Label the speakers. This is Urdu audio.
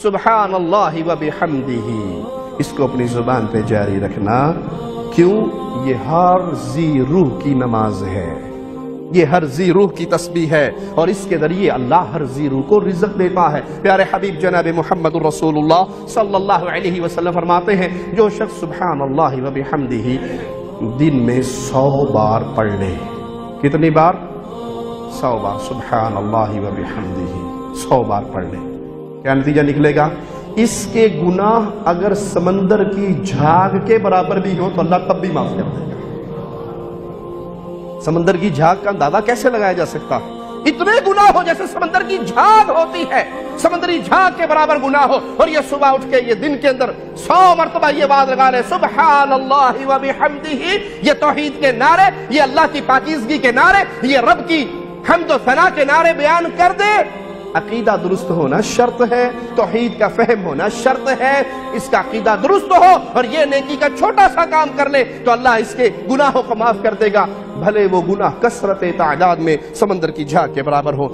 Speaker 1: سبحان اللہ و بحمدہ، اس کو اپنی زبان پہ جاری رکھنا۔ کیوں؟ یہ ہر ذی روح کی نماز ہے، یہ ہر ذی روح کی تسبیح ہے، اور اس کے ذریعے اللہ ہر ذی روح کو رزق دیتا ہے۔ پیارے حبیب جناب محمد رسول اللہ صلی اللہ علیہ وسلم فرماتے ہیں، جو شخص سبحان اللہ و بحمدہ دن میں 100 بار پڑھ لے، کتنی بار؟ 100 بار سبحان اللہ و بحمدہ 100 بار پڑھ لے، کیا نتیجہ نکلے گا؟ اس کے گناہ اگر سمندر کی جھاگ کے برابر بھی ہو تو اللہ تب بھی معاف کر دے گا۔ سمندر کی جھاگ کا اندازہ کیسے لگایا جا سکتا؟ اتنے گناہ ہو جیسے سمندر کی جھاگ ہوتی ہے، سمندری جھاگ کے برابر گناہ ہو، اور یہ صبح اٹھ کے یہ دن کے اندر 100 مرتبہ یہ بات لگا لے سبحان اللہ و بحمدہ، یہ توحید کے نعرے، یہ اللہ کی پاکیزگی کے نعرے، یہ رب کی حمد و ثنا کے نعرے بیان کر دے۔ عقیدہ درست ہونا شرط ہے، توحید کا فہم ہونا شرط ہے، اس کا عقیدہ درست ہو اور یہ نیکی کا چھوٹا سا کام کر لے تو اللہ اس کے گناہوں کو معاف کر دے گا، بھلے وہ گناہ کثرت تعداد میں سمندر کی جھاگ کے برابر ہو۔